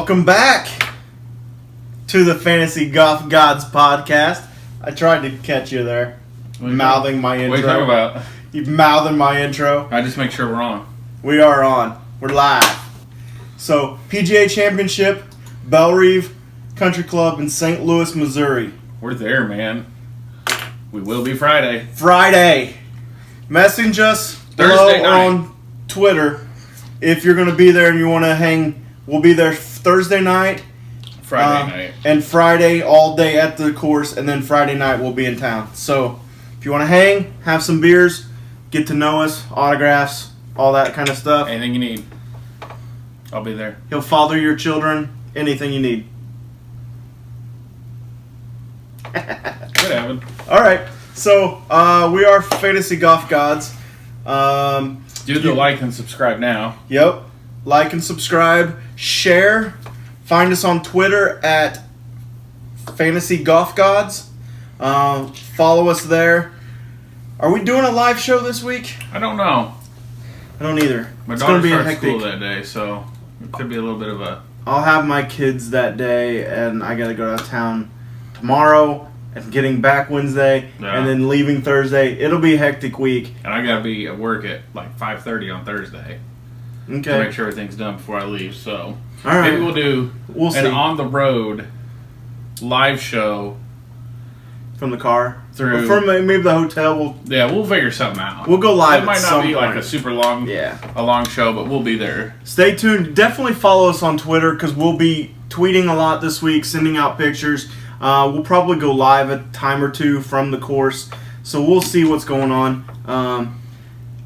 Welcome back to the Fantasy Golf Gods podcast. I tried to catch you there, mouthing my intro. What are you talking about? You mouthing my intro. I just make sure we're on. We are on. We're live. So, PGA Championship, Bellerive Country Club in St. Louis, Missouri. We're there, man. We will be Friday. Message us Thursday below night. on Twitter if you're going to be there and you want to hang. We'll be there Thursday night. Friday night. And Friday all day at the course, and then Friday night we'll be in town. So, if you want to hang, have some beers, get to know us, autographs, all that kind of stuff. Anything you need, I'll be there. He'll father your children, anything you need. Could happen. All right, so we are Fantasy Golf Gods. Do the like and subscribe now. Yep. Like and subscribe. Share. Find us on Twitter at Fantasy Golf Gods. Follow us there. Are we doing a live show this week? I don't know. I don't either. My It's going daughter to be a starts hectic. school that day, so it could be a little bit of a... I'll have my kids that day, and I got to go to town tomorrow, and getting back Wednesday, Yeah. and then leaving Thursday. It'll be a hectic week. And I gotta be at work at like 5:30 on Thursday to Okay. make sure everything's done before I leave. So All right. maybe we'll do We'll an see. on the road live show. From the car. Through- Or from maybe the hotel. We'll figure something out. We'll go live It might at not some be like point. a super long, Yeah. a long show, but we'll be there. Stay tuned. Definitely follow us on Twitter because we'll be tweeting a lot this week, sending out pictures. We'll probably go live a time or two from the course. So we'll see what's going on.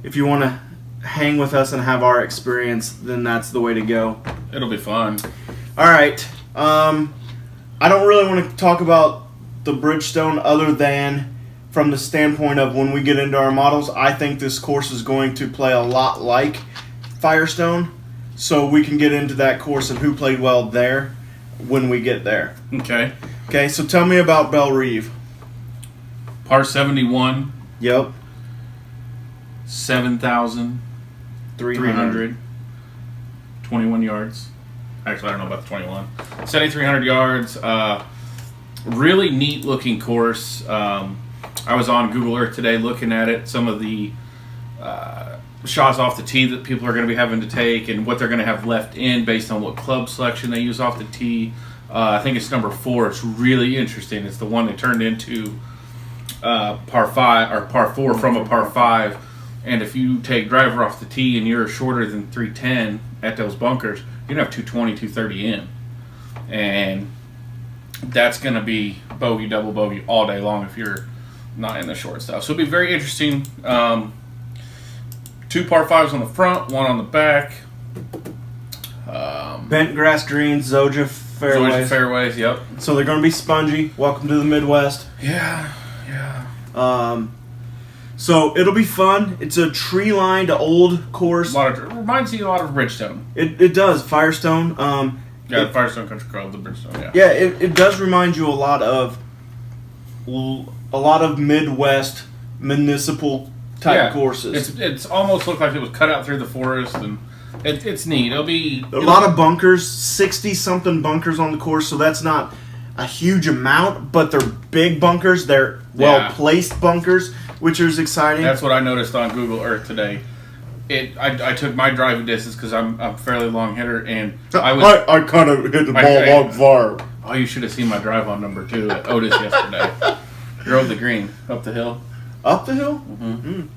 If you want to hang with us and have our experience, then that's the way to go. It'll be fun. All right. I don't really want to talk about the Bridgestone other than from the standpoint of when we get into our models. I think this course is going to play a lot like Firestone, so we can get into that course and who played well there when we get there. Okay. Okay, so tell me about Bellerive. Par 71, Yep. 7,300, 21 yards. Actually, I don't know about the 21. 7,300 yards. Really neat looking course. I was on Google Earth today looking at it. Some of the shots off the tee that people are going to be having to take and what they're going to have left in based on what club selection they use off the tee. I think it's number 4. It's really interesting. It's the one they turned into par 5 or par 4 from a par 5. And if you take driver off the tee and you're shorter than 310 at those bunkers, you're going to have 220, 230 in. And that's going to be bogey, double bogey all day long if you're not in the short stuff. So it'll be very interesting. 2 par 5s on the front, 1 on the back. Bent grass greens, Zoja fairways. Zoja fairways, yep. So they're going to be spongy. Welcome to the Midwest. Yeah. So it'll be fun. It's a tree-lined old course. It reminds you a lot of Bridgestone. It does. Firestone. Yeah, the Firestone Country Club, the Bridgestone, yeah. Yeah, it does remind you a lot of Midwest municipal type courses. It's almost looked like it was cut out through the forest, and it's neat. It'll be A lot of bunkers, 60-something bunkers on the course, so that's not a huge amount, but they're big bunkers. They're well-placed bunkers, which is exciting. That's what I noticed on Google Earth today. I took my driving distance because I'm a fairly long hitter, and I kind of hit the ball long far. Oh, you should have seen my drive on number 2 at Otis yesterday. Drove the green up the hill. Up the hill? Mm-hmm.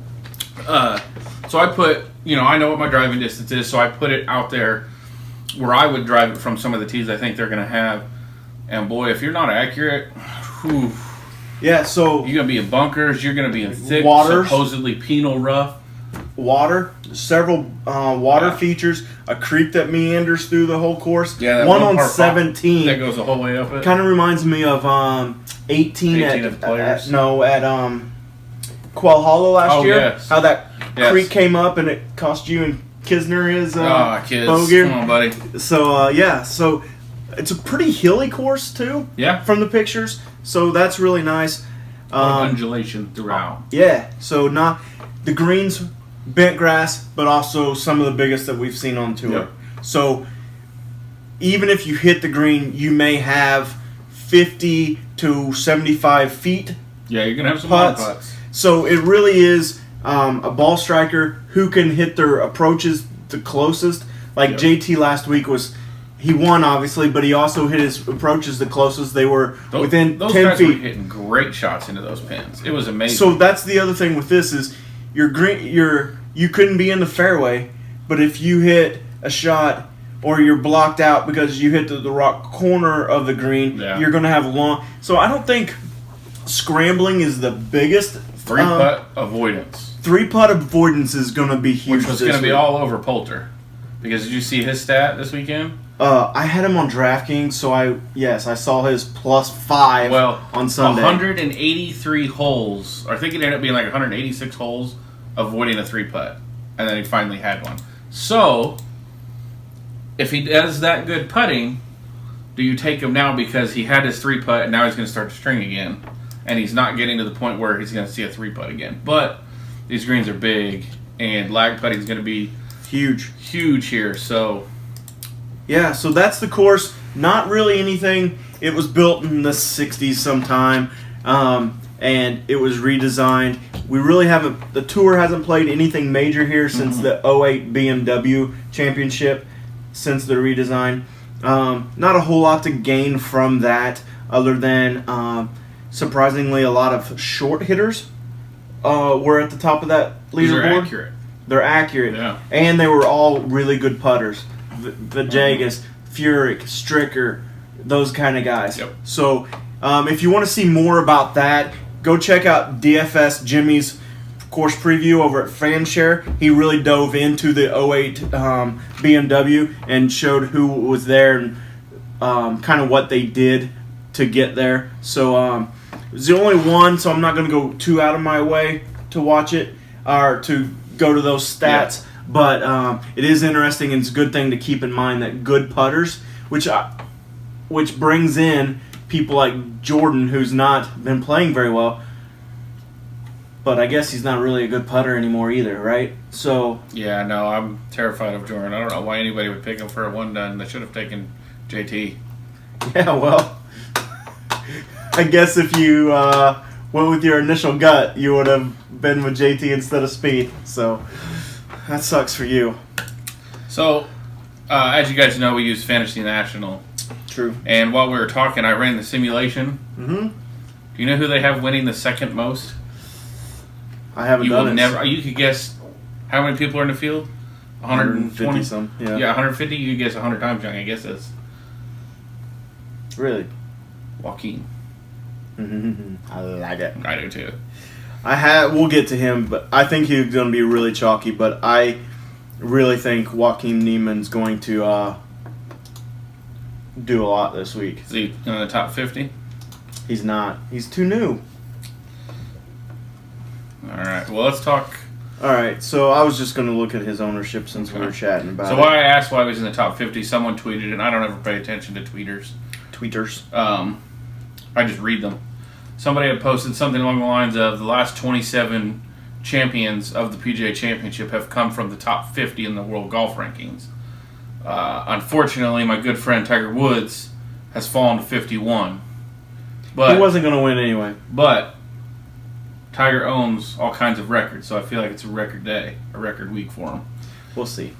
So I put, I know what my driving distance is, so I put it out there where I would drive it from some of the tees I think they're going to have. And boy, if you're not accurate, whew, Yeah, so you're going to be in bunkers, you're going to be in thick, Waters. supposedly penal rough. water, several water features, a creek that meanders through the whole course. Yeah, that one on par 17 that goes the whole way up it. kind of reminds me of 18 at Players. at Quail Hollow last year. Yes. How that creek came up and it cost you and Kisner his kids. bow gear. Come on, buddy. So so it's a pretty hilly course too. Yeah. From the pictures, so that's really nice. Undulation throughout. Yeah, so not the greens, bent grass, but also some of the biggest that we've seen on tour. Yep. So even if you hit the green, you may have 50 to 75 feet. Yeah, you're going to have some long putts. So it really is a ball striker who can hit their approaches the closest. Like JT last week he won obviously, but he also hit his approaches the closest. They were within 10 feet. Those guys were hitting great shots into those pins. It was amazing. So that's the other thing with this is you couldn't be in the fairway, but if you hit a shot or you're blocked out because you hit the rock corner of the green, you're going to have long. So I don't think scrambling is the biggest. 3-putt avoidance. 3-putt avoidance is going to be huge. Which was going to be all over Poulter. Because did you see his stat this weekend? I had him on DraftKings, so I saw his +5 on Sunday. 183 holes. I think it ended up being like 186 holes avoiding a 3-putt. And then he finally had one. So, if he does that good putting, do you take him now because he had his 3-putt and now he's going to start to string again? And he's not getting to the point where he's going to see a 3-putt again. But these greens are big, and lag putting is going to be huge here. So, yeah, so that's the course. Not really anything. It was built in the 60s sometime, and it was redesigned. We really haven't. The tour hasn't played anything major here since the 08 BMW Championship, since the redesign. Not a whole lot to gain from that, other than surprisingly a lot of short hitters were at the top of that leaderboard. They're accurate. Yeah. And they were all really good putters. Vajegas, Furyk, Stricker, those kind of guys. Yep. So if you want to see more about that, go check out DFS Jimmy's course preview over at Fanshare. He really dove into the 08 BMW and showed who was there and kind of what they did to get there. So it was the only one, so I'm not going to go too out of my way to watch it or to go to those stats. Yeah. But it is interesting, and it's a good thing to keep in mind that good putters, which brings in people like Jordan, who's not been playing very well, but I guess he's not really a good putter anymore either, right? So yeah, no, I'm terrified of Jordan. I don't know why anybody would pick him for a one-done. They should have taken JT. Yeah, well, I guess if you went with your initial gut, you would have been with JT instead of Speed. So that sucks for you. So, as you guys know, we use Fantasy National. True. And while we were talking, I ran the simulation. Mm-hmm. Do you know who they have winning the second most? I haven't done it. You could guess how many people are in the field? 120 some. Yeah. Yeah, 150. You could guess 100 times, Young. I guess that's really Joaquin. I like it. I do too. We'll get to him, but I think he's going to be really chalky. But I really think Joaquin Niemann's going to do a lot this week. Is he in the top 50? He's not. He's too new. All right. Well, let's talk. All right. So I was just going to look at his ownership since we were chatting about it. So why I asked why he was in the top 50, someone tweeted, and I don't ever pay attention to tweeters. I just read them. Somebody had posted something along the lines of the last 27 champions of the PGA Championship have come from the top 50 in the world golf rankings. Unfortunately, my good friend Tiger Woods has fallen to 51. But he wasn't going to win anyway. But Tiger owns all kinds of records, so I feel like it's a record day, a record week for him. We'll see.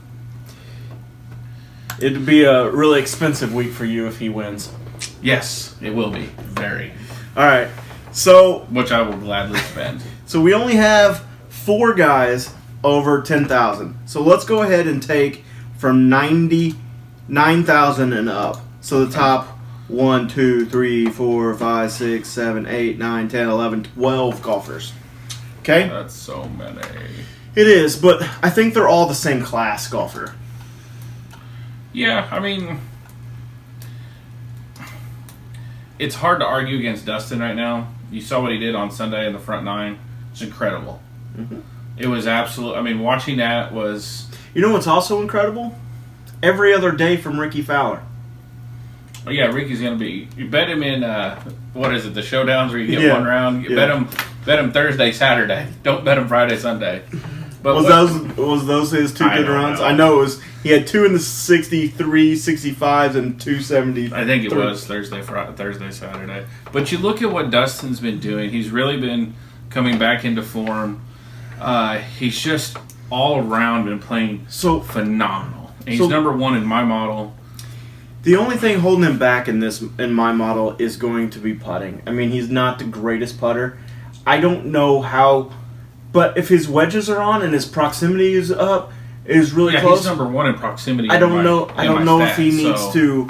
It'd be a really expensive week for you if he wins. Yes, it will be. Very. All right. So, which I will gladly spend. So we only have 4 guys over 10,000. So let's go ahead and take from 99,000 and up. So the top 1, 2, 3, 4, 5, 6, 7, 8, 9, 10, 11, 12 golfers. Okay? That's so many. It is, but I think they're all the same class golfer. Yeah, I mean, it's hard to argue against Dustin right now. You saw what he did on Sunday in the front 9. It's incredible. Mm-hmm. It was absolute. I mean, watching that was... You know what's also incredible? Every other day from Ricky Fowler. Oh, yeah, Ricky's going to be... You bet him in, what is it, the showdowns where you get one round? Bet him Thursday, Saturday. Don't bet him Friday, Sunday. But was those his two I good don't runs? know. I know it was. He had 2 in the 63, 65s, and 270. I think it was Thursday, Saturday. But you look at what Dustin's been doing. He's really been coming back into form. He's just all around been playing phenomenal. And he's number 1 in my model. The only thing holding him back in my model is going to be putting. I mean, he's not the greatest putter. I don't know how, but if his wedges are on and his proximity is up, is really close. He's number 1 in proximity. I don't know if he needs to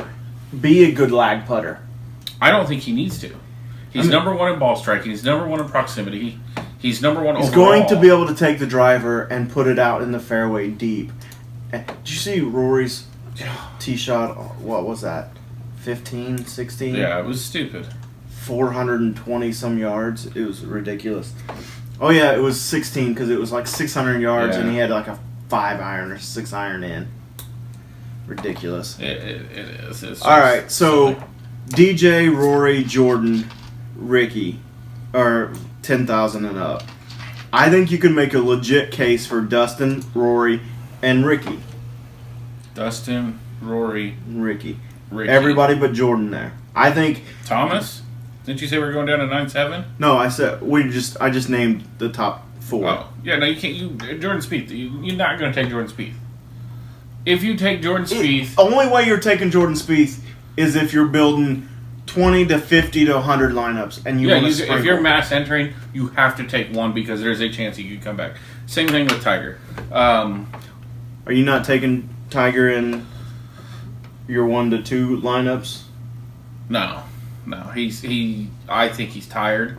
be a good lag putter. I don't think he needs to. He's number 1 in ball striking. He's number 1 in proximity. He's number 1 overall. He's going to be able to take the driver and put it out in the fairway deep. Did you see Rory's tee shot? What was that? 15, 16? Yeah, it was stupid. 420 some yards. It was ridiculous. Oh yeah, it was 16 because it was like 600 yards and he had like a 5 iron or 6 iron in. Ridiculous. It is. It's all right, so DJ, Rory, Jordan, Ricky are 10,000 and up. I think you can make a legit case for Dustin, Rory, and Ricky. Dustin, Rory, Ricky. Everybody but Jordan there. I think Thomas. Didn't you say we were going down to 9-7? No, I said I just named the top 4. Oh, yeah. No, you can't. Jordan Spieth. You're not going to take Jordan Spieth. If you take Jordan Spieth, only way you're taking Jordan Spieth is if you're building 20 to 50 to 100 lineups, and if you're mass entering, you have to take one because there's a chance he could come back. Same thing with Tiger. Are you not taking Tiger in your 1 to 2 lineups? No. I think he's tired.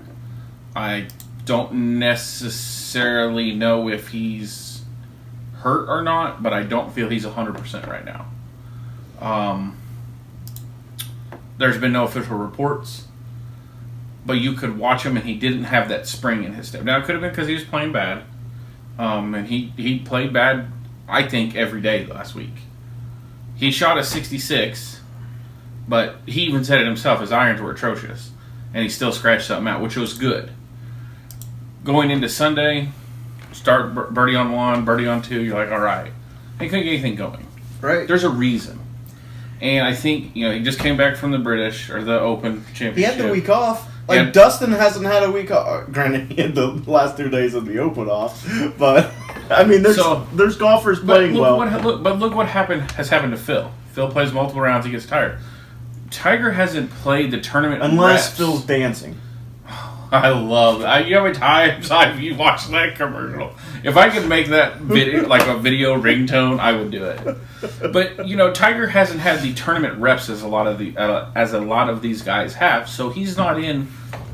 I don't necessarily know if he's hurt or not, but I don't feel he's 100% right now. There's been no official reports, but you could watch him and he didn't have that spring in his step. Now, it could have been because he was playing bad, and he played bad, I think, every day last week. He shot a 66, but he even said it himself, his irons were atrocious, and he still scratched something out, which was good. Going into Sunday, start birdie on 1, birdie on 2, you're like, all right. He couldn't get anything going. Right. There's a reason. And I think, he just came back from the British, or the Open Championship. He had the week off. Dustin hasn't had a week off. Granted, he had the last 2 days of the Open off. But, I mean, there's golfers playing well. But look what has happened to Phil. Phil plays multiple rounds, he gets tired. Tiger hasn't played the tournament unless reps. Phil's dancing. I love it. You know how many times I've watched that commercial? If I could make that video like a video ringtone, I would do it. But Tiger hasn't had the tournament reps as a lot of these guys have, so he's not in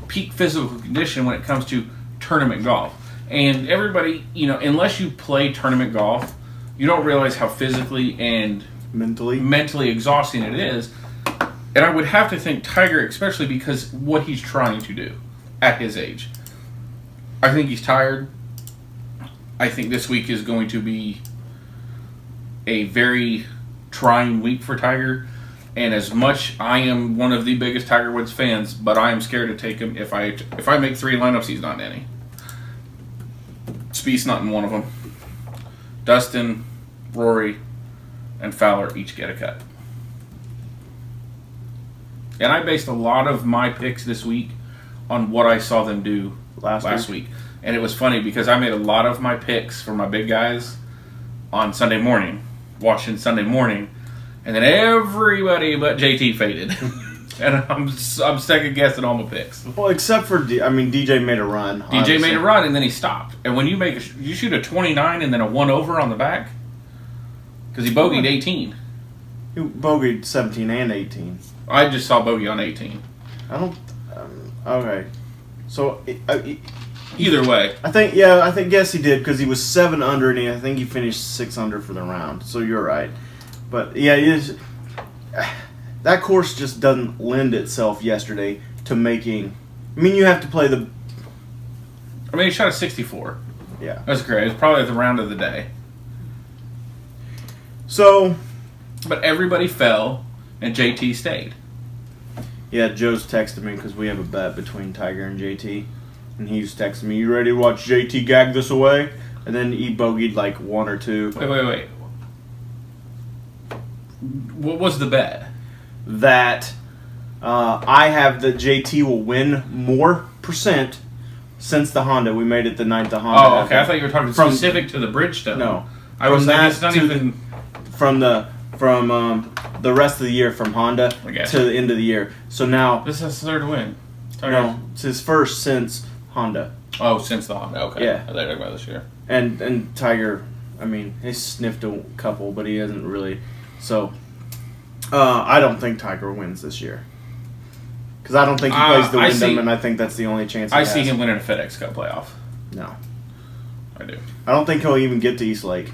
peak physical condition when it comes to tournament golf. And everybody, unless you play tournament golf, you don't realize how physically and mentally exhausting it is. And I would have to think Tiger, especially because what he's trying to do at his age. I think he's tired. I think this week is going to be a very trying week for Tiger. And as much I am one of the biggest Tiger Woods fans, but I am scared to take him. If I make 3 lineups, he's not in any. Spieth's not in one of them. Dustin, Rory, and Fowler each get a cut. And I based a lot of my picks this week on what I saw them do last week. And it was funny because I made a lot of my picks for my big guys on Sunday morning, watching Sunday morning, and then everybody but JT faded. And I'm second guessing all my picks. Well, except for DJ made a run. DJ made a run and then he stopped. And when you shoot a 29 and then a 1 over on the back, because he bogeyed 18. He bogeyed 17 and 18. I just saw bogey on 18. I don't. Okay, so either way, I think yes he did because he was 7 under and I think he finished 6 under for the round. So you're right, but yeah, that course just doesn't lend itself yesterday to making. I mean, you have to play the. He shot a 64. Yeah, that's great. It's probably the round of the day. So, but everybody fell. And JT stayed. Yeah, Joe's texted me because we have a bet between Tiger and JT. And he's texting me, "You ready to watch JT gag this away?" and then he bogeyed like 1 or 2. Wait. What was the bet? That I have that JT will win more percent since the Honda. We made it the night the Honda. Oh, okay. I thought you were talking specific to the Bridgestone. No. I was like, it's not even... From the rest of the year from Honda to the end of the year. So now... This is his third win. No, it's his first since Honda. Oh, since the Honda. Okay. Yeah. I thought you were talking about this year. And Tiger, I mean, he sniffed a couple, but he hasn't really. So, I don't think Tiger wins this year. Because I don't think he plays the Wyndham, and I think that's the only chance he has. I see him winning a FedEx Cup playoff. No. I do. I don't think he'll even get to East Lake.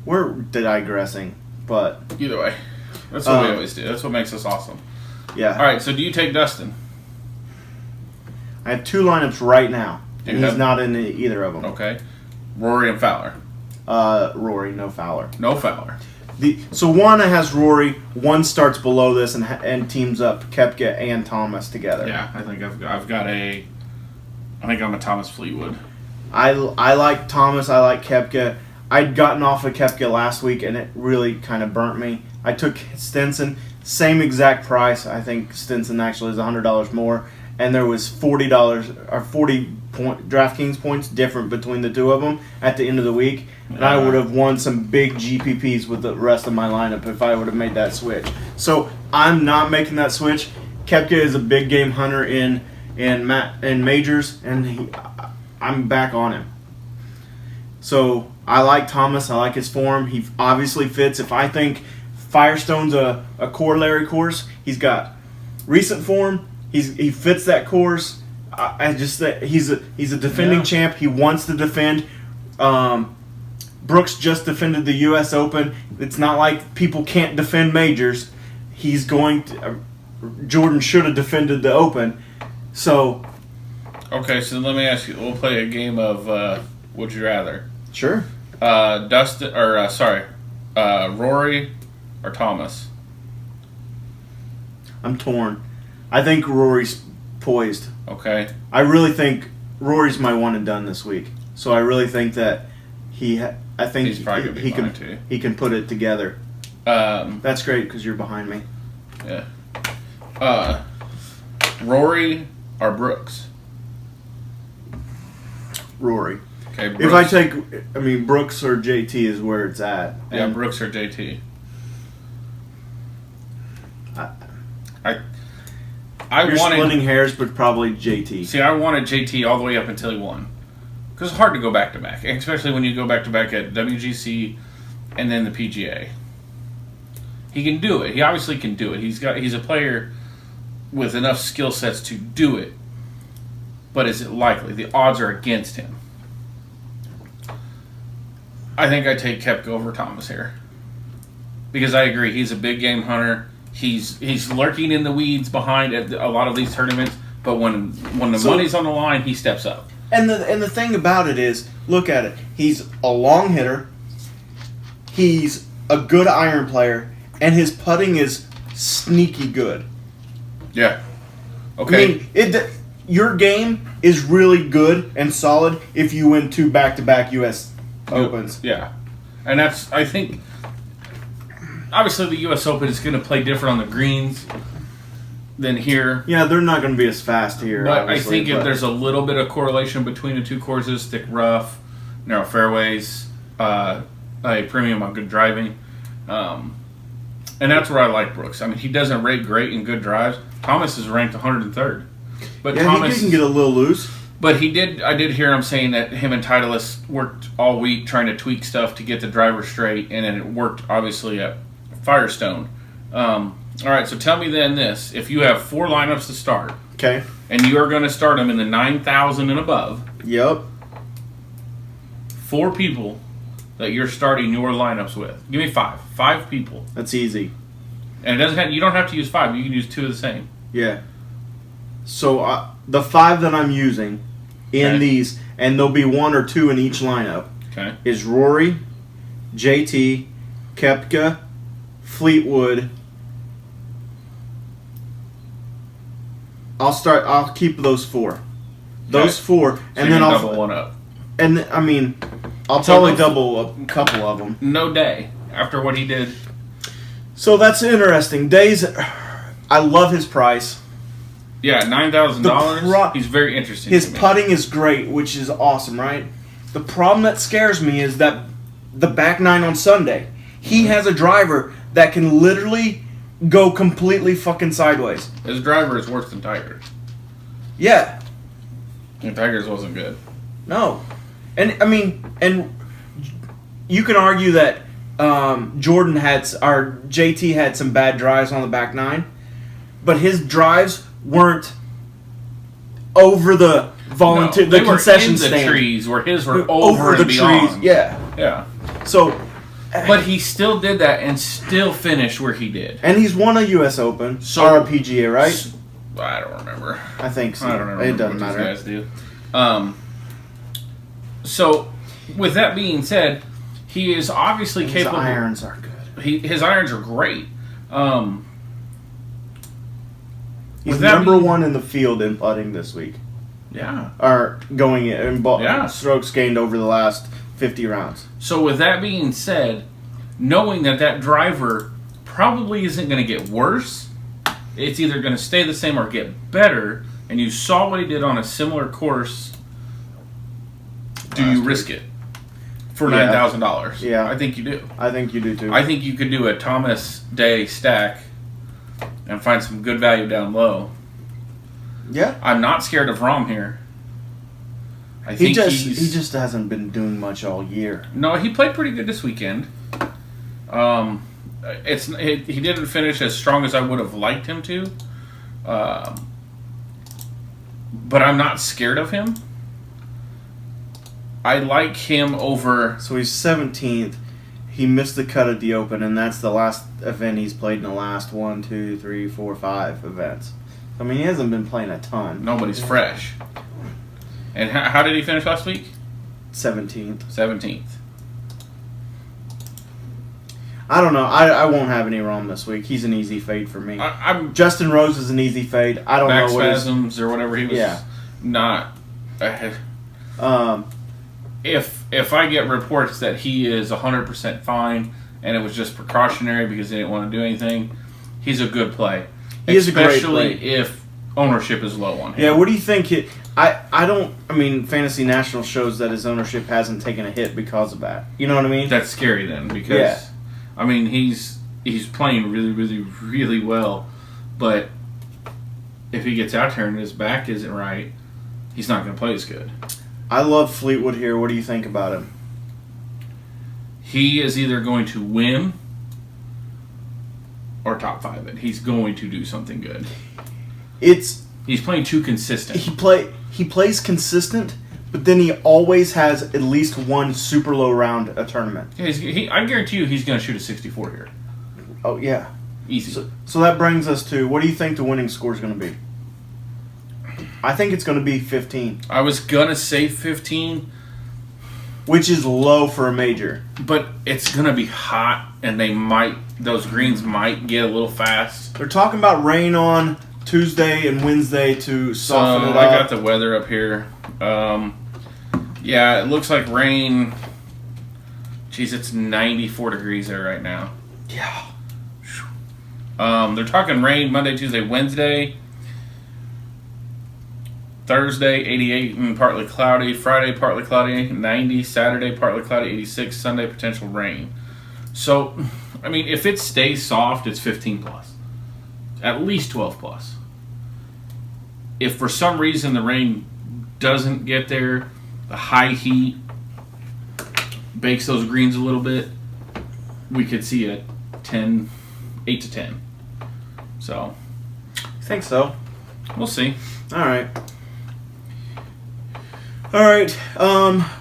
We're digressing, but... Either way. That's what we always do. That's what makes us awesome. Yeah. All right, so do you take Dustin? I have 2 lineups right now, and he's not in either of them. Okay. Rory and Fowler. Rory, no Fowler. No Fowler. So one has Rory, one starts below this and teams up Koepka and Thomas together. Yeah, I think I'm a Thomas Fleetwood. I like Thomas, I like Koepka. I'd gotten off of Koepka last week, and it really kind of burnt me. I took Stenson, same exact price. I think Stenson actually is $100 more, and there was $40 or 40 DraftKings points different between the two of them at the end of the week, and I would have won some big GPPs with the rest of my lineup if I would have made that switch. So I'm not making that switch. Koepka is a big game hunter in majors, and I'm back on him. So I like Thomas. I like his form. He obviously fits. If I think Firestone's a corollary course, he's got recent form. He fits that course. I just that he's a defending champ. He wants to defend. Brooks just defended the U.S. Open. It's not like people can't defend majors. He's going to. Jordan should have defended the Open. So. Okay, so let me ask you. We'll play a game of Would You Rather. Sure. Rory or Thomas. I'm torn. I think Rory's poised. Okay. I really think Rory's my one and done this week. So I really think that he can put it together. That's great because you're behind me. Yeah. Rory or Brooks? Rory. Okay. Brooks. If I take, Brooks or JT is where it's at. Yeah, Brooks or JT. You're splitting hairs, but probably JT. See, I wanted JT all the way up until he won. Because it's hard to go back-to-back, especially when you go back-to-back at WGC and then the PGA. He can do it. He obviously can do it. He's a player with enough skill sets to do it. But is it likely? The odds are against him. I think I take Koepka over Thomas here. Because I agree, he's a big game hunter. He's lurking in the weeds behind at a lot of these tournaments, but when the money's on the line, he steps up. And the thing about it is, look at it. He's a long hitter. He's a good iron player, and his putting is sneaky good. Yeah. Okay. Your game is really good and solid if you win 2 back-to-back U.S. Opens. Yeah. And that's, I think, obviously the U.S. Open is going to play different on the greens than here. Yeah, they're not going to be as fast here. But I think if there's a little bit of correlation between the two courses, thick rough, narrow fairways, a premium on good driving. And that's where I like Brooks. He doesn't rate great in good drives. Thomas is ranked 103rd. But yeah, Thomas he can get a little loose. But I did hear him saying that him and Titleist worked all week trying to tweak stuff to get the driver straight, and then it worked, obviously, at Firestone. All right, so tell me then this. If you have 4 lineups to start, okay, and you are going to start them in the 9,000 and above, yep, 4 people that you're starting your lineups with. Give me 5. 5 people. That's easy. And you don't have to use 5. You can use 2 of the same. Yeah. So the 5 that I'm using in these, and there'll be 1 or 2 in each lineup, is Rory, JT, Koepka, Fleetwood. I'll keep those 4. Those Okay. four, So and you're then gonna I'll double one up. and I mean, I'll So probably no- double a couple of them. No day after what he did. So that's interesting. Days, I love his price. Yeah, $9,000. The pro- He's very interesting. His to me. putting is great, which is awesome, right? The problem that scares me is that the back nine on Sunday, he has a driver that can literally go completely fucking sideways. His driver is worse than Tiger's. Yeah, And Tiger's wasn't good. no, and I mean, and you can argue that Jordan or JT had some bad drives on the back nine, but his drives weren't over the volunteer, they the were concession in the stand. trees where his were over the and beyond. trees. Yeah. Yeah. So, But he still did that and still finished where he did. and he's won a U.S. Open or a PGA, right? I don't remember. I think so. I don't remember It doesn't what matter. these guys do. So, with that being said, he is obviously His capable. irons are good. His irons are great. He's With that number being- one in the field in putting this week, Yeah. or going in Yeah. strokes gained over the last 50 rounds. So, with that being said, knowing that driver probably isn't going to get worse, it's either going to stay the same or get better, and you saw what he did on a similar course, do you Last risk it for Yeah. $9,000? Yeah. I think you do. I think you do too. I think you could do a Thomas Day stack and find some good value down low. yeah. I'm not scared of Rahm here. I He think he just hasn't been doing much all year. No, he played pretty good this weekend. He didn't finish as strong as I would have liked him to. But I'm not scared of him. I like him over. So he's 17th. He missed the cut at the Open, and that's the last event he's played in the last 1, 2, 3, 4, 5 events. I mean, he hasn't been playing a ton. Nobody's fresh. And how did he finish last week? 17th. 17th. I don't know. I won't have any Rom this week. He's an easy fade for me. I'm Justin Rose is an easy fade. I don't back know what his... spasms or whatever he was. Yeah. Not. If I get reports that he is 100% fine and it was just precautionary because they didn't want to do anything, he's a good play. He is a great Especially play. if ownership is low on him. Yeah, what do you think? I mean, Fantasy National shows that his ownership hasn't taken a hit because of that. You know what I mean? That's scary then because, Yeah. I mean, he's playing really, really, really well, but if he gets out there and his back isn't right, he's not going to play as good. I love Fleetwood here. What do you think about him? He is either going to win or top 5 it. He's going to do something good. He's playing too consistent. He plays consistent, but then he always has at least one super low round a tournament. Yeah, I guarantee you he's going to shoot a 64 here. Oh yeah. Easy. So that brings us to, what do you think the winning score is going to be? I think it's going to be 15, I was going to say 15, which is low for a major. but it's going to be hot, and those greens might get a little fast. They're talking about rain on Tuesday and Wednesday to soften it up. I got the weather up here. Yeah, it looks like rain. Geez, it's 94 degrees there right now. Yeah. They're talking rain Monday, Tuesday, Wednesday. Thursday, 88 and partly cloudy. Friday, partly cloudy, 90. Saturday, partly cloudy, 86. Sunday, potential rain. So, I mean, if it stays soft, it's 15 plus. At least 12 plus. If for some reason the rain doesn't get there, the high heat bakes those greens a little bit, we could see a 8 to 10. So, I think so. we'll see. All right. All right.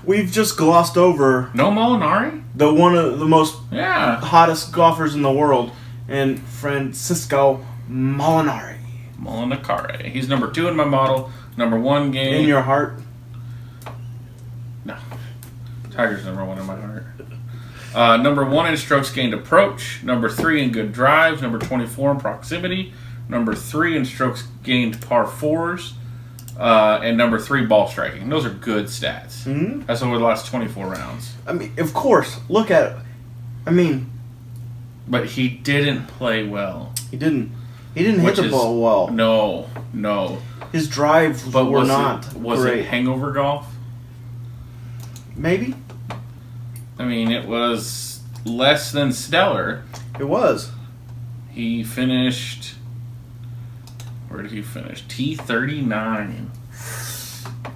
We've just glossed over No Molinari? one of the most Yeah. hottest golfers in the world, and Francisco Molinari. Molinari. He's number 2 in my model. Number 1 game. In your heart. No. Tiger's number 1 in my heart. Number 1 in strokes gained approach. Number 3 in good drives. Number 24 in proximity. Number 3 in strokes gained par 4s. and number 3 ball striking. Those are good stats. Mm-hmm. That's over the last 24 rounds. I mean, of course. Look at it. I mean, but he didn't play well. He didn't hit the ball well. No. His drives were not was great. it hangover golf? Maybe. I mean, it was less than stellar. It was. He finished. Where did he finish? T39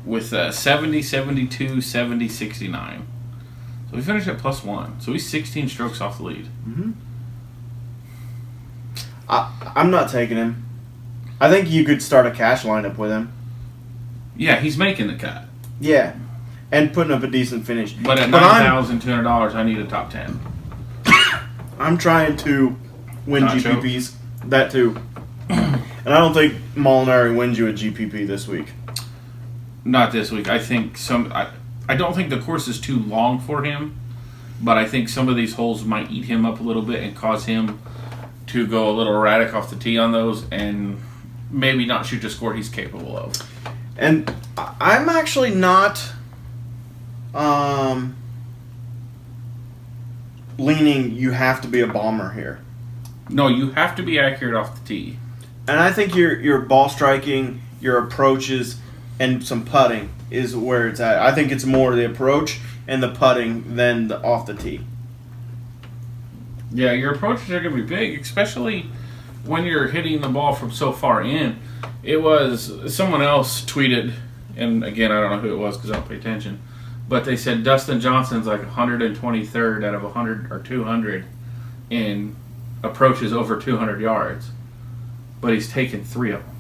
with 70, 72, 70, 69. So he finished at +1. So he's 16 strokes off the lead. Mm-hmm. I'm not taking him. I think you could start a cash lineup with him. Yeah, he's making the cut. Yeah, and putting up a decent finish. But at $9,200, I need a top 10. I'm trying to win Nacho. GPPs. That too. And I don't think Molinari wins you a GPP this week. Not this week. I think I don't think the course is too long for him, but I think some of these holes might eat him up a little bit and cause him to go a little erratic off the tee on those and maybe not shoot the score he's capable of. And I'm actually not leaning you have to be a bomber here. No, you have to be accurate off the tee. And I think your ball striking, your approaches, and some putting is where it's at. I think it's more the approach and the putting than the off the tee. Yeah, your approaches are going to be big, especially when you're hitting the ball from so far in. It was someone else tweeted, and again, I don't know who it was because I don't pay attention, but they said Dustin Johnson's like 123rd out of 100 or 200 in approaches over 200 yards, but he's taken 3 of them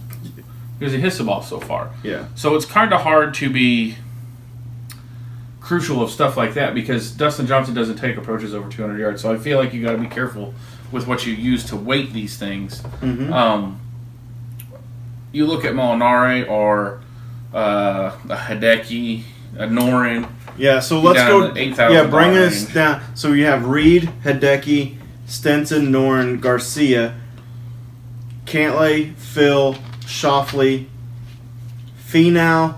because he hits the ball so far. Yeah. So it's kind of hard to be crucial of stuff like that because Dustin Johnson doesn't take approaches over 200 yards. So I feel like you got to be careful with what you use to weight these things. Mm-hmm. You look at Molinari or a Hideki, a Norin. Yeah, so let's go. $8,000 bring us range. down. So you have Reed, Hideki, Stenson, Noren, Garcia, Cantlay, Phil, Shoffley, Finau,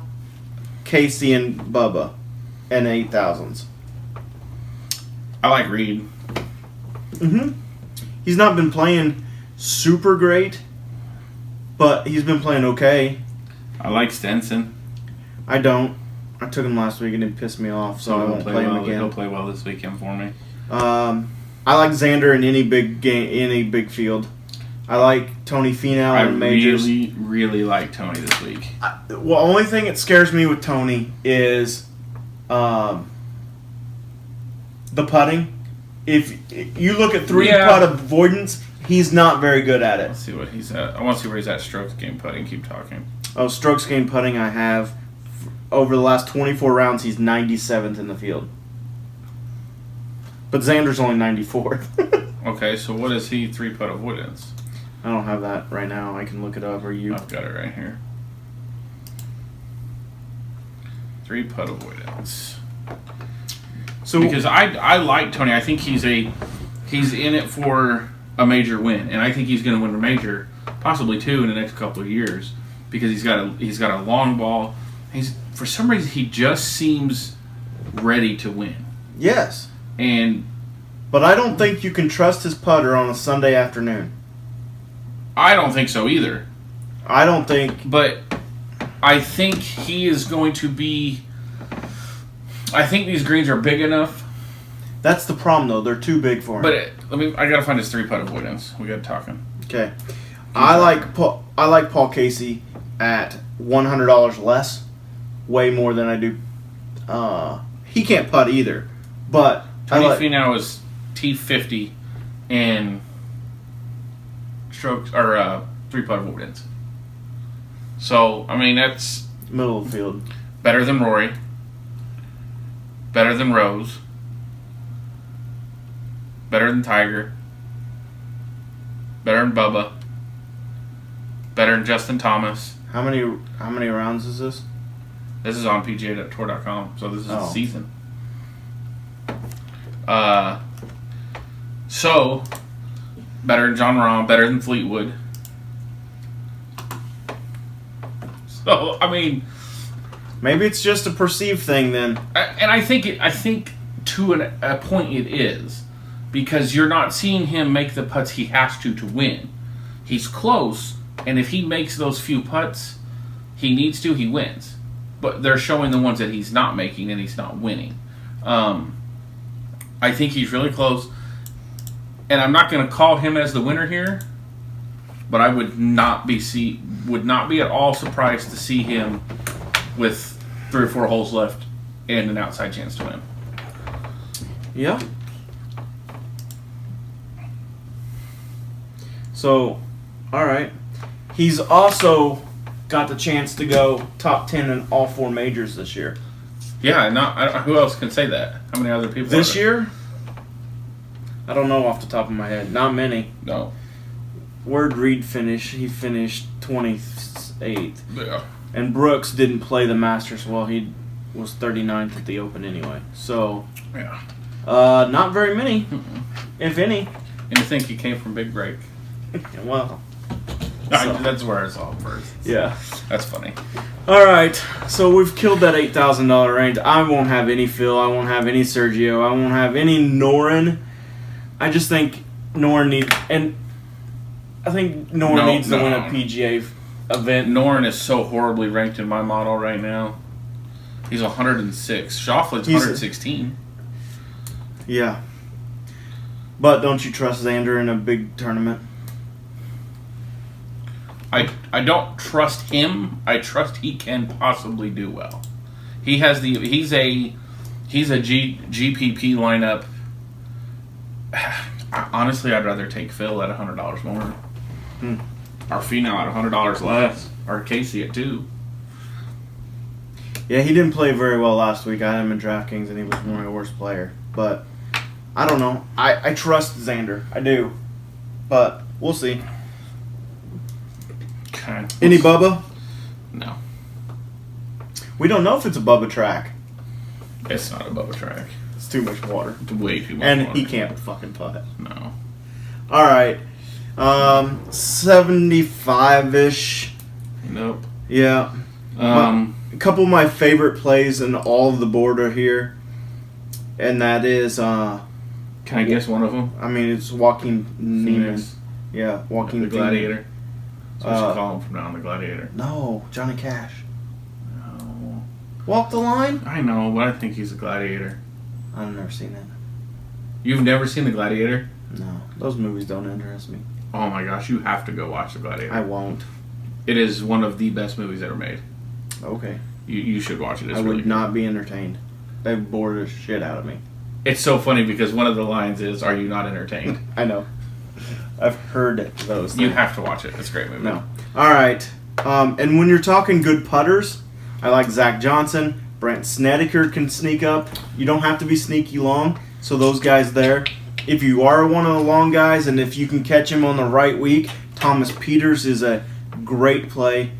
Casey, and Bubba, and 8,000s. I like Reed. Mm-hmm. He's not been playing super great, but he's been playing okay. I like Stenson. I don't. I took him last week and it pissed me off, so I won't play him again. He'll play well this weekend for me. I like Xander in any big game, any big field. I like Tony Finau in majors. I really like Tony this week. Well, only thing that scares me with Tony is the putting. If you look at putt avoidance, he's not very good at it. Let's see what he's at. I want to see where he's at strokes game putting. Keep talking. Oh, strokes gained putting I have. Over the last 24 rounds, he's 97th in the field. But Xander's only 94th. Okay, so what is he 3-putt avoidance? I don't have that right now. I can look it up. Or you? I've got it right here. 3-putt avoidance. So because I like Tony. I think he's in it for a major win, and I think he's going to win a major, possibly 2 in the next couple of years, because he's got a long ball. For some reason he just seems ready to win. Yes. But I don't think you can trust his putter on a Sunday afternoon. I don't think so either. I don't think. But I think he is going to be. I think these greens are big enough. That's the problem, though. They're too big for him. But I gotta find his 3-putt avoidance. We got talking. Okay. I like Paul Casey at $100 less. Way more than I do. He can't putt either, but Tony Finau is T50 in strokes or 3-putt avoidance. So I mean that's middle of the field. Better than Rory. Better than Rose. Better than Tiger. Better than Bubba. Better than Justin Thomas. How many rounds is this? This is on PGA.tour.com, so this is the season. So, better than John Rahm, better than Fleetwood. So I mean, maybe it's just a perceived thing then. and I think to a point it is, because you're not seeing him make the putts he has to win. He's close, and if he makes those few putts he needs to, he wins. But they're showing the ones that he's not making and he's not winning. I think he's really close, and I'm not going to call him as the winner here, but I would not be at all surprised to see him with 3 or 4 holes left and an outside chance to win. Yeah. So, all right. He's also got the chance to go top 10 in all 4 majors this year. Yeah, who else can say that? How many other people? This year? I don't know off the top of my head. Not many. No. Where'd Reed finish? He finished 28th. Yeah. And Brooks didn't play the Masters well. He was 39th at the Open anyway. So, yeah. Not very many, if any. And you think he came from Big Break? Well, that's where I saw him first. Yeah. That's funny. All right, so we've killed that $8,000 range. I won't have any Phil. I won't have any Sergio. I won't have any Noren. I just think Noren needs, and I think Noren needs to win a PGA event. Noren is so horribly ranked in my model right now. He's 106. Schauffele's 116. Yeah. But don't you trust Xander in a big tournament? I don't trust him. I trust he can possibly do well. He's a GPP lineup. Honestly, I'd rather take Phil at $100 more. Or Finau at $100 less. Or Casey at $2. Yeah, he didn't play very well last week. I had him in DraftKings, and he was my worst player. But I don't know. I trust Xander. I do. But we'll see. Okay. Any Bubba? No. We don't know if it's a Bubba track. It's not a Bubba track. It's too much water. It's way too much and water. He can't fucking putt. No. All right. 75-ish. Nope. Yeah. A couple of my favorite plays in all of the board are here. And that is... Can I guess one of them? I mean, it's Joaquin Neiman. Yeah, Joaquin The Gladiator. So we should call him from now on, the Gladiator. No, Johnny Cash. No. Walk the Line? I know, but I think he's a Gladiator. I've never seen it. You've never seen The Gladiator? No, those movies don't interest me. Oh my gosh, you have to go watch The Gladiator. I won't. It is one of the best movies ever made. Okay. You should watch it. It's I really would good. not be entertained. They bored the shit out of me. It's so funny because one of the lines is, "Are you not entertained?" I know. I've heard those things. You have to watch it. It's a great movie. No. All right. And when you're talking good putters, I like Zach Johnson. Brent Snedeker can sneak up. You don't have to be sneaky long. So those guys there. If you are one of the long guys, and if you can catch him on the right week, Thomas Peters is a great play.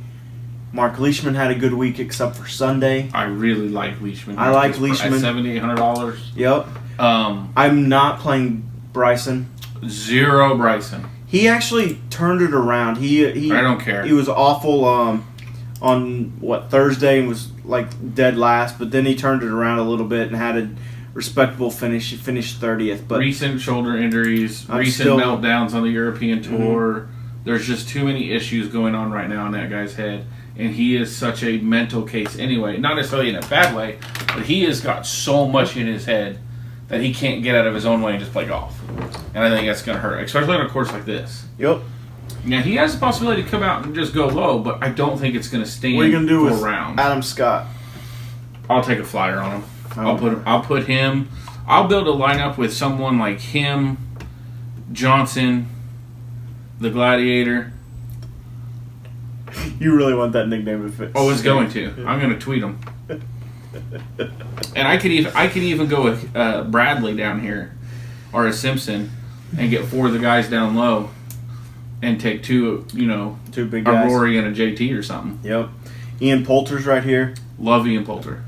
Mark Leishman had a good week except for Sunday. I really like Leishman. I like Leishman. At $7,800. Yep. I'm not playing Bryson. Zero Bryson. He actually turned it around. He I don't care. He was awful on Thursday and was like dead last, but then he turned it around a little bit and had a respectable finish. He finished 30th. But recent shoulder injuries, recent meltdowns on the European tour. Mm-hmm. There's just too many issues going on right now in that guy's head. And he is such a mental case anyway. Not necessarily in a bad way, but he has got so much in his head that he can't get out of his own way and just play golf. And I think that's going to hurt, especially on a course like this. Yep. Now, he has the possibility to come out and just go low, but I don't think it's going to stand what are you gonna do with rounds. Adam Scott? I'll take a flyer on him. I'll put him. I'll build a lineup with someone like him, Johnson, the Gladiator. You really want that nickname to fit? Oh, it's going to. I'm going to tweet him. And I could even go with Bradley down here, or a Simpson, and get 4 of the guys down low, and take two big a guys. Rory and a JT or something. Yep. Ian Poulter's right here. Love Ian Poulter.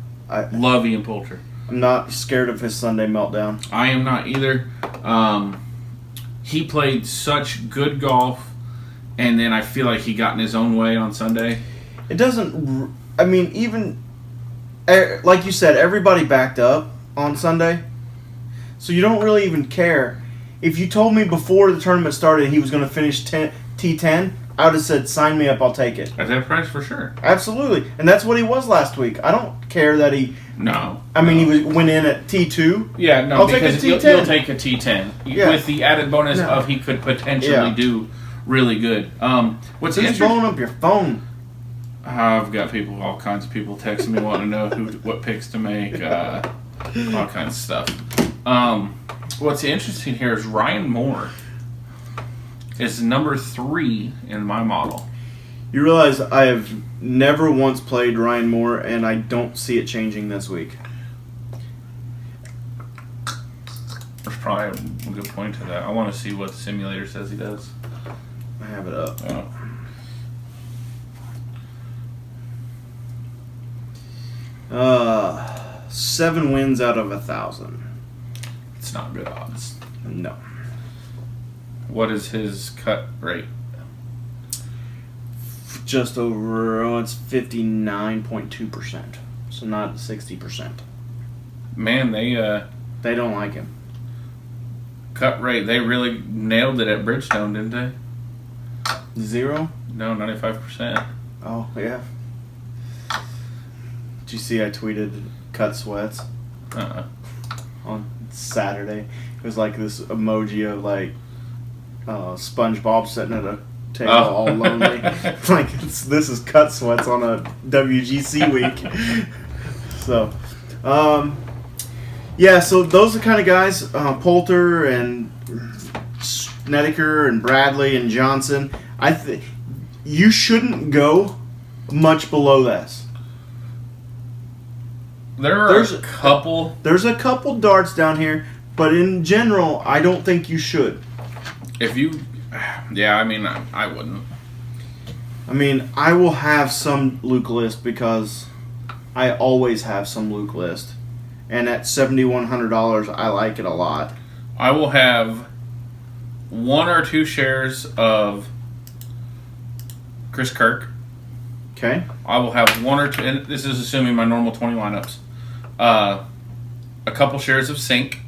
Love Ian Poulter. I'm not scared of his Sunday meltdown. I am not either. He played such good golf, and then I feel like he got in his own way on Sunday. It doesn't. I mean, even like you said, everybody backed up on Sunday, so you don't really even care. If you told me before the tournament started he was going to finish T10, I would have said, "Sign me up, I'll take it." At that price, for sure. Absolutely, and that's what he was last week. I don't care that he. No. I mean, he went in at T2. Yeah, no, I'll because take a T10. you'll take a T10 Yeah. with the added bonus No. of he could potentially do really good. What's Just interesting? blowing up your phone. I've got all kinds of people texting me wanting to know what picks to make, all kinds of stuff. What's interesting here is Ryan Moore is number 3 in my model. You realize I have never once played Ryan Moore, and I don't see it changing this week. There's probably a good point to that. I want to see what the simulator says he does. I have it up. Oh. 7 wins out of 1,000. It's not good odds. No. What is his cut rate? Just over, it's 59.2%. So not 60%. Man, they They don't like him. cut rate. They really nailed it at Bridgestone, didn't they? 0? No, 95%. Oh, yeah. Did you see I tweeted cut sweats on Saturday? It was like this emoji of like SpongeBob sitting at a table all lonely. Like this is cut sweats on a WGC week. So, yeah. So those are the kind of guys, Poulter and Snedeker and Bradley and Johnson. You shouldn't go much below this. There's a couple. There's a couple darts down here, but in general, I don't think you should. If you, yeah, I mean, I wouldn't. I mean, I will have some Luke List because I always have some Luke List, and at $7,100, I like it a lot. I will have 1 or 2 shares of Chris Kirk. Okay. I will have 1 or 2, and this is assuming my normal 20 lineups. A couple shares of Sync.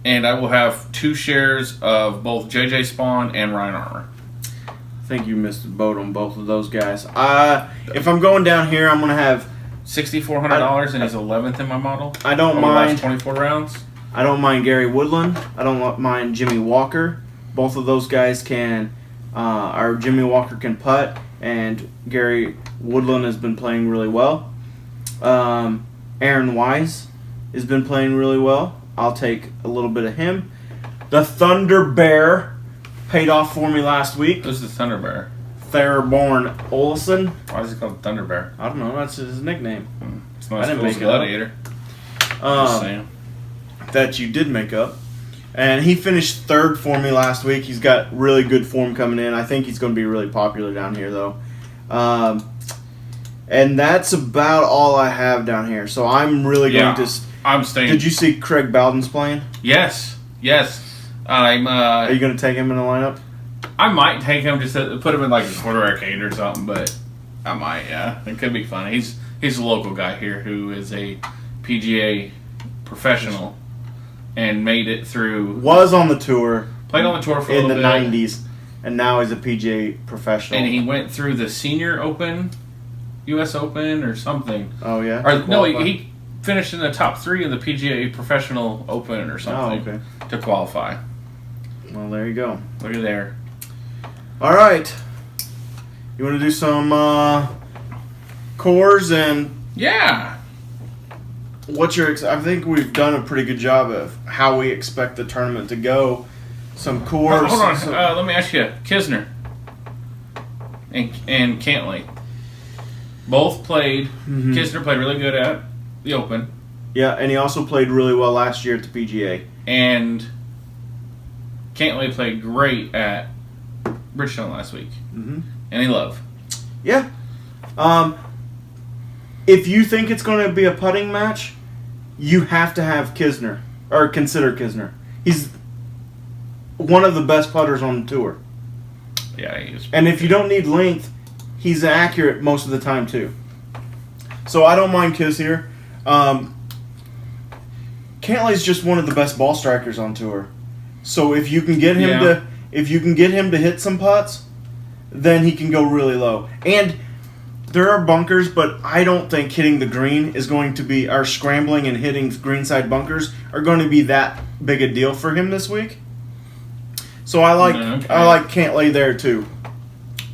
And I will have 2 shares of both JJ Spawn and Ryan Armour. I think you missed the boat on both of those guys. If I'm going down here, I'm going to have $6,400 and he's 11th in my model. I don't over the last mind 24 rounds. I don't mind Gary Woodland. I don't mind Jimmy Walker. Both of those guys can, or Jimmy Walker can putt, and Gary Woodland has been playing really well. Aaron Wise has been playing really well. I'll take a little bit of him. The Thunder Bear paid off for me last week. Who's the Thunder Bear? Tharaborn Olsen. Why is he called Thunder Bear? I don't know. That's his nickname. It's not I as didn't cool as make it up. Gladiator. Just saying. That you did make up. And he finished 3rd for me last week. He's got really good form coming in. I think he's going to be really popular down here, though. And that's about all I have down here. So I'm really going to... I'm staying. Did you see Craig Bowden's playing? Yes. I'm. Are you going to take him in the lineup? I might take him just to put him in like a quarter arcade or something, but I might. Yeah, it could be fun. He's a local guy here who is a PGA professional and made it through. Was on the tour. Played on the tour for a in little the bit. 90s, and now he's a PGA professional. And he went through the Senior Open, U.S. Open, or something. Oh yeah. Or no, he finished in the top 3 of the PGA Professional Open or something to qualify. Well, there you go. Look at there. All right. You want to do some cores and Yeah. what's your? I think we've done a pretty good job of how we expect the tournament to go. Some cores. Hold on. Let me ask you, Kisner and Cantley both played. Mhm. Kisner played really good at the Open, Yeah, and he also played really well last year at the PGA. and Cantley played great at Bridgestone last week. Mm-hmm. Any love? Yeah. If you think it's going to be a putting match, you have to have Kisner, or consider Kisner. He's one of the best putters on the tour. Yeah, he is. And if you don't need length, he's accurate most of the time too. So I don't mind Kiss here. Cantlay's just one of the best ball strikers on tour. So if you can get him to hit some putts, then he can go really low. And there are bunkers, but I don't think hitting the green is going to be, or scrambling and hitting greenside bunkers are going to be that big a deal for him this week. So I like Cantlay there too.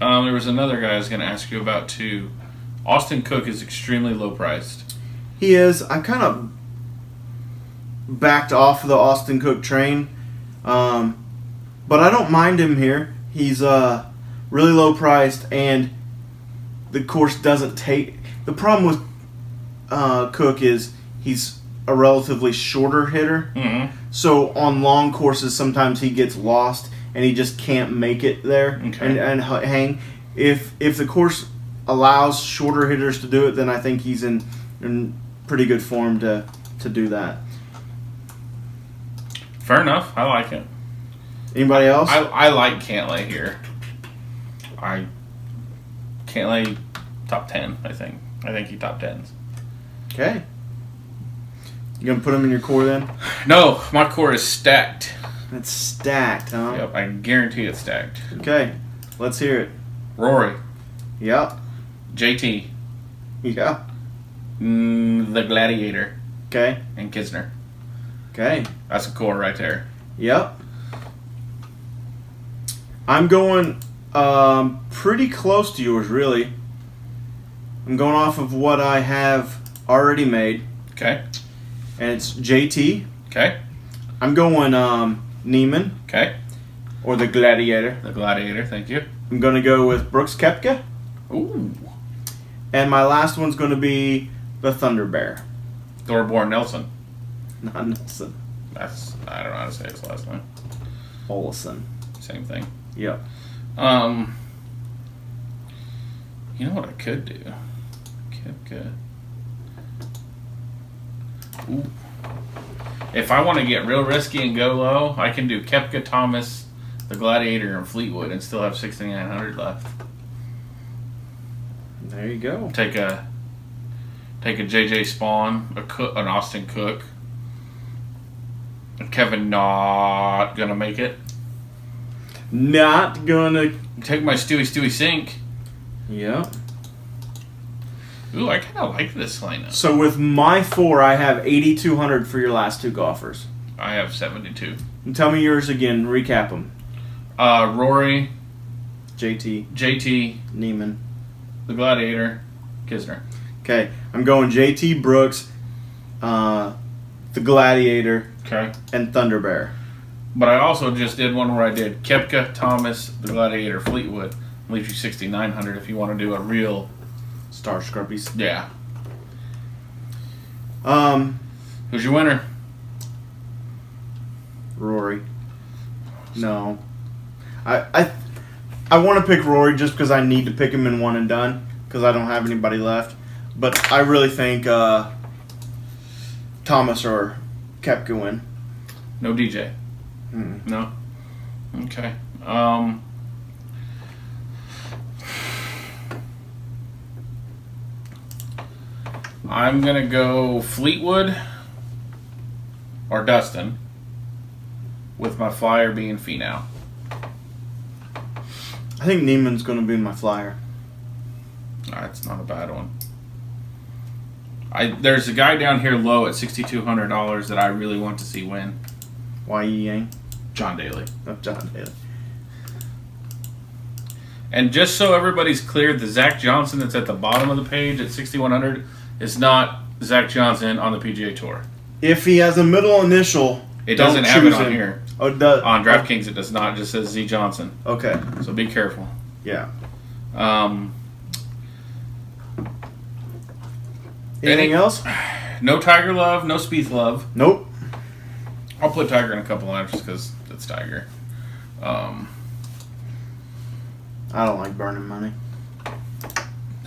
There was another guy I was going to ask you about too. Austin Cook is extremely low priced. He is. I kind of backed off the Austin Cook train, but I don't mind him here. He's really low priced, and the course doesn't take. The problem with Cook is he's a relatively shorter hitter. Mm-hmm. So on long courses, sometimes he gets lost and he just can't make it there and hang. If the course allows shorter hitters to do it, then I think he's in pretty good form to do that. Fair enough. I like it. Anybody else? I like Cantlay here. Cantlay top 10, I think. I think he top 10s. Okay. You gonna put him in your core then? No, my core is stacked. It's stacked, huh? Yep, I guarantee it's stacked. Okay. Let's hear it. Rory. Yep. JT. Yeah. The Gladiator. Okay. And Kisner. Okay. That's a core right there. Yep. I'm going pretty close to yours, really. I'm going off of what I have already made. Okay. And it's JT. Okay. I'm going Neiman. Okay. Or the Gladiator. The Gladiator, thank you. I'm going to go with Brooks Koepka. Ooh. And my last one's going to be the Thunder Bear. Thorborn Nelson. Not Nelson. I don't know how to say his last name. Olson. Same thing. Yep. You know what I could do? Koepka. Ooh. If I want to get real risky and go low, I can do Koepka, Thomas, the Gladiator, and Fleetwood and still have 6,900 left. There you go. Take a JJ Spawn, an Austin Cook. Kevin not gonna make it. Not gonna take my Stewie Sink. Yeah. Ooh, I kind of like this lineup. So with my 4, I have 8,200 for your last 2 golfers. I have 72. And tell me yours again. Recap them. Rory, JT, Neiman, the Gladiator, Kisner. Okay, I'm going JT, Brooks, the Gladiator, okay, and Thunder Bear. But I also just did one where I did Koepka, Thomas, the Gladiator, Fleetwood. Leaves you 6,900 if you want to do a real Star Scrubbies. Yeah. Who's your winner? Rory. No. I want to pick Rory just because I need to pick him in one and done because I don't have anybody left. But I really think Thomas or Koepka win. No DJ. No. Okay. I'm going to go Fleetwood or Dustin with my flyer being Finau. I think Neiman's going to be my flyer. That's not a bad one. There's a guy down here low at $6,200 that I really want to see win. Y.E. Yang? John Daly. Oh, John Daly. And just so everybody's clear, the Zach Johnson that's at the bottom of the page at 6,100 is not Zach Johnson on the PGA Tour. If he has a middle initial, it doesn't have it on here. Oh, it does. On DraftKings, it does not. It just says Z Johnson. Okay. So be careful. Yeah. Anything else? No Tiger Love, no Spieth Love. Nope. I'll put Tiger in a couple lineups just because it's Tiger. I don't like burning money.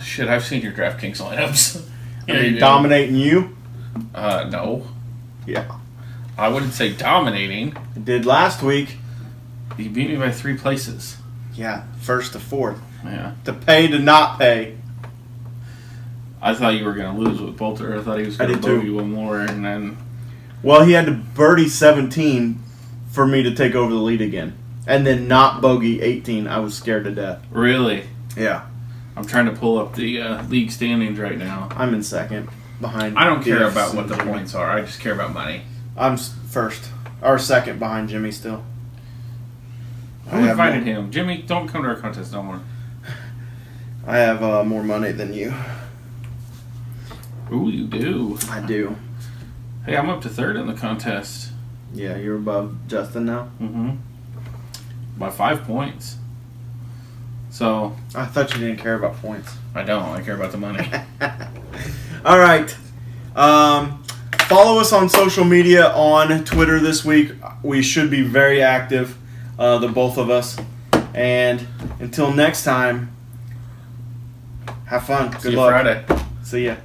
Shit, I've seen your DraftKings lineups. Are they dominating you? No. Yeah. I wouldn't say dominating. It did last week. You beat me by 3 places. Yeah, first to fourth. Yeah. To pay to not pay. I thought you were going to lose with Poulter. I thought he was going to did too. bogey one more, and then Well, he had to birdie 17 for me to take over the lead again. And then not bogey 18. I was scared to death. really, Yeah. I'm trying to pull up the league standings right now. I'm in second behind I don't care Pierce about what and the Jimmy. points are. I just care about money. I'm first. Or second behind Jimmy still. Who I have invited more- him? Jimmy, don't come to our contest no more. I have more money than you. Ooh, you do. I do. Hey, I'm up to third in the contest. Yeah, you're above Justin now? Mm-hmm. By 5 points. So, I thought you didn't care about points. I don't. I care about the money. All right. Follow us on social media on Twitter this week. We should be very active, the both of us. And until next time, have fun. See Good you luck. Friday. See ya.